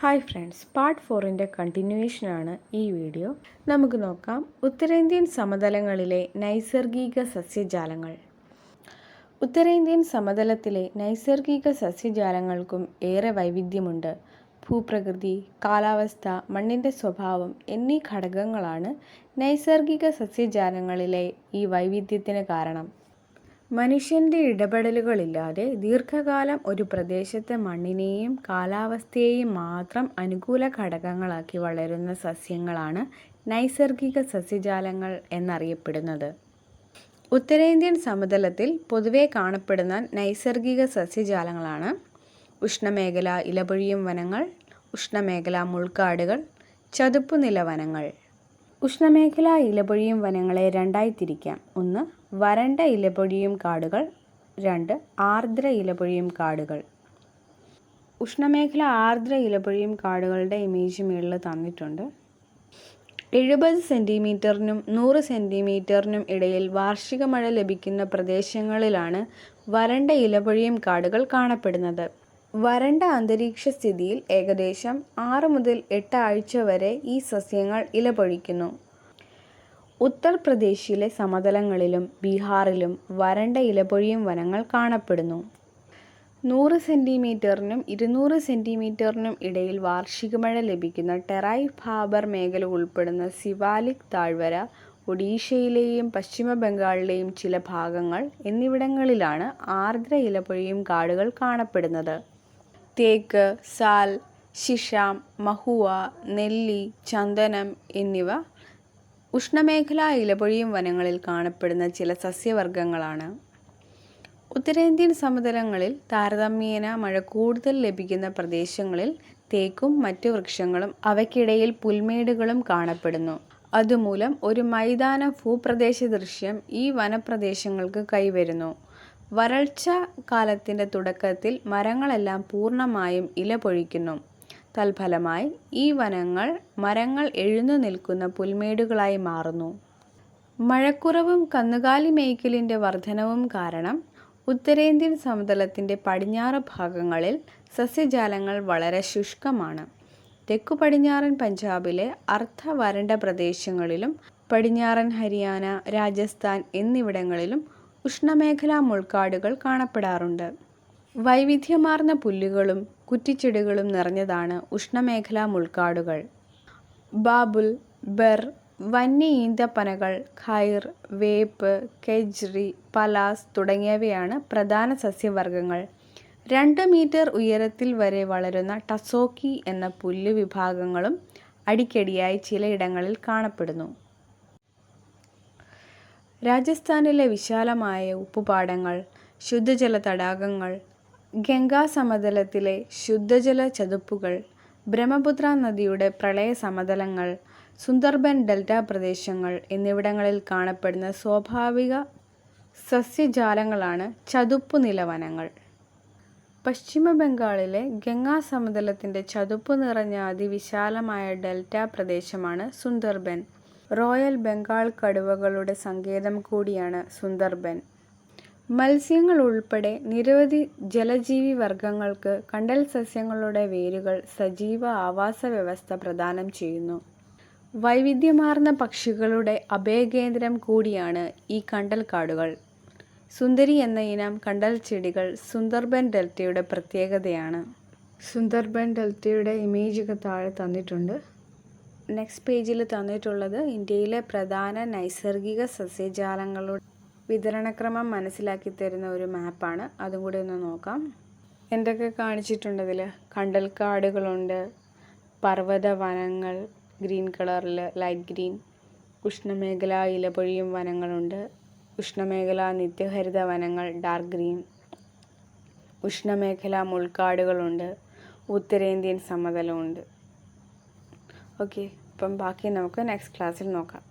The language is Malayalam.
ഹായ് ഫ്രണ്ട്സ്, പാർട്ട് 4ൻ്റെ കണ്ടിന്യൂവേഷനാണ് ഈ വീഡിയോ. നമുക്ക് നോക്കാം ഉത്തരേന്ത്യൻ സമതലങ്ങളിലെ നൈസർഗിക സസ്യജാലങ്ങൾ. ഉത്തരേന്ത്യൻ സമതലത്തിലെ നൈസർഗിക സസ്യജാലങ്ങൾക്കും ഏറെ വൈവിധ്യമുണ്ട്. ഭൂപ്രകൃതി, കാലാവസ്ഥ, മണ്ണിൻ്റെ സ്വഭാവം എന്നീ ഘടകങ്ങളാണ് നൈസർഗിക സസ്യജാലങ്ങളിലെ ഈ വൈവിധ്യത്തിന് കാരണം. മനുഷ്യൻ്റെ ഇടപെടലുകളില്ലാതെ ദീർഘകാലം ഒരു പ്രദേശത്തെ മണ്ണിനെയും കാലാവസ്ഥയെയും മാത്രം അനുകൂല ഘടകങ്ങളാക്കി വളരുന്ന സസ്യങ്ങളാണ് നൈസർഗിക സസ്യജാലങ്ങൾ എന്നറിയപ്പെടുന്നത്. ഉത്തരേന്ത്യൻ സമതലത്തിൽ പൊതുവെ കാണപ്പെടുന്ന നൈസർഗിക സസ്യജാലങ്ങളാണ് ഉഷ്ണമേഖലാ ഇലപൊഴിയും വനങ്ങൾ, ഉഷ്ണമേഖലാ മുൾക്കാടുകൾ, ചതുപ്പുനില വനങ്ങൾ. ഉഷ്ണമേഖലാ ഇലപൊഴിയും വനങ്ങളെ രണ്ടായി തിരിക്കാം. 1. വരണ്ട ഇലപൊഴിയും കാടുകൾ. 2. ആർദ്ര ഇലപൊഴിയും കാടുകൾ. ഉഷ്ണമേഖല ആർദ്ര ഇലപൊഴിയും കാടുകളുടെ ഇമേജ് മുകളിൽ തന്നിട്ടുണ്ട്. 70 സെൻറ്റിമീറ്ററിനും 100 സെൻറ്റിമീറ്ററിനും ഇടയിൽ വാർഷിക മഴ ലഭിക്കുന്ന പ്രദേശങ്ങളിലാണ് വരണ്ട ഇലപൊഴിയും കാടുകൾ കാണപ്പെടുന്നത്. വരണ്ട അന്തരീക്ഷ സ്ഥിതിയിൽ ഏകദേശം 6 മുതൽ 8 ആഴ്ച വരെ ഈ സസ്യങ്ങൾ ഇലപൊഴിക്കുന്നു. ഉത്തർപ്രദേശിലെ സമതലങ്ങളിലും ബീഹാറിലും വരണ്ട ഇലപൊഴിയും വനങ്ങൾ കാണപ്പെടുന്നു. 100 സെൻറ്റിമീറ്ററിനും 200 സെൻറ്റിമീറ്ററിനും ഇടയിൽ വാർഷിക മഴ ലഭിക്കുന്ന ടെറായ് ഭാബർ മേഖല ഉൾപ്പെടുന്ന സിവാലിക് താഴ്വര, ഒഡീഷയിലെയും പശ്ചിമ ബംഗാളിലെയും ചില ഭാഗങ്ങൾ എന്നിവിടങ്ങളിലാണ് ആർദ്ര ഇലപൊഴിയും കാടുകൾ കാണപ്പെടുന്നത്. തേക്ക്, സാൽ, ശിഷാം, മഹുവ, നെല്ലി, ചന്ദനം എന്നിവ ഉഷ്ണമേഖലാ ഇലപൊഴിയും വനങ്ങളിൽ കാണപ്പെടുന്ന ചില സസ്യവർഗങ്ങളാണ്. ഉത്തരേന്ത്യൻ സമതലങ്ങളിൽ താരതമ്യേന മഴ കൂടുതൽ ലഭിക്കുന്ന പ്രദേശങ്ങളിൽ തേക്കും മറ്റു വൃക്ഷങ്ങളും അവയ്ക്കിടയിൽ പുൽമേടുകളും കാണപ്പെടുന്നു. അതുമൂലം ഒരു മൈതാന ഭൂപ്രദേശ ദൃശ്യം ഈ വനപ്രദേശങ്ങൾക്ക് കൈവരുന്നു. വരൾച്ച കാലത്തിൻ്റെ തുടക്കത്തിൽ മരങ്ങളെല്ലാം പൂർണ്ണമായും ഇലപൊഴിക്കുന്നു. തൽഫലമായി ഈ വനങ്ങൾ മരങ്ങൾ എഴുന്നു നിൽക്കുന്ന പുൽമേടുകളായി മാറുന്നു. മഴക്കുറവും കന്നുകാലി മേയ്ക്കലിൻ്റെ വർധനവും കാരണം ഉത്തരേന്ത്യൻ സമതലത്തിൻ്റെ പടിഞ്ഞാറ് ഭാഗങ്ങളിൽ സസ്യജാലങ്ങൾ വളരെ ശുഷ്കമാണ്. തെക്കു പടിഞ്ഞാറൻ പഞ്ചാബിലെ അർദ്ധ വരണ്ട പ്രദേശങ്ങളിലും പടിഞ്ഞാറൻ ഹരിയാന, രാജസ്ഥാൻ എന്നിവിടങ്ങളിലും ഉഷ്ണമേഖലാ മുൾക്കാടുകൾ കാണപ്പെടാറുണ്ട്. വൈവിധ്യമാർന്ന പുല്ലുകളും കുറ്റിച്ചെടികളും നിറഞ്ഞതാണ് ഉഷ്ണമേഖലാ മുൾക്കാടുകൾ. ബാബുൽ, ബെർ, വന്യ ഈന്തപ്പനകൾ, ഖൈർ, വേപ്പ്, കെജ്രി, പലാസ് തുടങ്ങിയവയാണ് പ്രധാന സസ്യവർഗങ്ങൾ. 2 മീറ്റർ ഉയരത്തിൽ വരെ വളരുന്ന ടസോക്കി എന്ന പുല്ല് വിഭാഗങ്ങളും അടിക്കടിയായി ചിലയിടങ്ങളിൽ കാണപ്പെടുന്നു. രാജസ്ഥാനിലെ വിശാലമായ ഉപ്പുപാടങ്ങൾ, ശുദ്ധജല തടാകങ്ങൾ, ഗംഗാ സമതലത്തിലെ ശുദ്ധജല ചതുപ്പുകൾ, ബ്രഹ്മപുത്ര നദിയുടെ പ്രളയ സമതലങ്ങൾ, സുന്ദർബൻ ഡെൽറ്റ പ്രദേശങ്ങൾ എന്നിവിടങ്ങളിൽ കാണപ്പെടുന്ന സ്വാഭാവിക സസ്യജാലങ്ങളാണ് ചതുപ്പുനില വനങ്ങൾ. പശ്ചിമ ബംഗാളിലെ ഗംഗാ സമതലത്തിൻ്റെ ചതുപ്പ് നിറഞ്ഞ അതിവിശാലമായ ഡെൽറ്റ പ്രദേശമാണ് സുന്ദർബൻ. റോയൽ ബംഗാൾ കടുവകളുടെ സങ്കേതം കൂടിയാണ് സുന്ദർബൻ. മത്സ്യങ്ങൾ ഉൾപ്പെടെ നിരവധി ജലജീവി വർഗങ്ങൾക്ക് കണ്ടൽ സസ്യങ്ങളുടെ വേരുകൾ സജീവ ആവാസ വ്യവസ്ഥ പ്രദാനം ചെയ്യുന്നു. വൈവിധ്യമാർന്ന പക്ഷികളുടെ അഭയകേന്ദ്രം കൂടിയാണ് ഈ കണ്ടൽ കാടുകൾ. സുന്ദരി എന്ന ഇനം കണ്ടൽ ചെടികൾ സുന്ദർബൻ ഡെൽറ്റയുടെ പ്രത്യേകതയാണ്. സുന്ദർബൻ ഡെൽറ്റയുടെ ഇമേജ് താഴെ തന്നിട്ടുണ്ട്. നെക്സ്റ്റ് പേജിൽ തന്നിട്ടുള്ളത് ഇന്ത്യയിലെ പ്രധാന നൈസർഗിക സസ്യജാലങ്ങളുടെ വിതരണക്രമം മനസ്സിലാക്കി തരുന്ന ഒരു മാപ്പാണ്. അതും കൂടി ഒന്ന് നോക്കാം. എന്തൊക്കെ കാണിച്ചിട്ടുണ്ട് ഇതിൽ? കണ്ടൽക്കാടുകളുണ്ട്, പർവ്വത വനങ്ങൾ ഗ്രീൻ കളറിൽ, ലൈറ്റ് ഗ്രീൻ, ഉഷ്ണമേഖലാ ഇലപൊഴിയും വനങ്ങളുണ്ട്, ഉഷ്ണമേഖലാ നിത്യഹരിത വനങ്ങൾ ഡാർക്ക് ഗ്രീൻ, ഉഷ്ണമേഖലാ മുൾക്കാടുകളുണ്ട്, ഉത്തരേന്ത്യൻ സമതലമുണ്ട്. ഓക്കെ, അപ്പം ബാക്കി നമുക്ക് നെക്സ്റ്റ് ക്ലാസ്സിൽ നോക്കാം.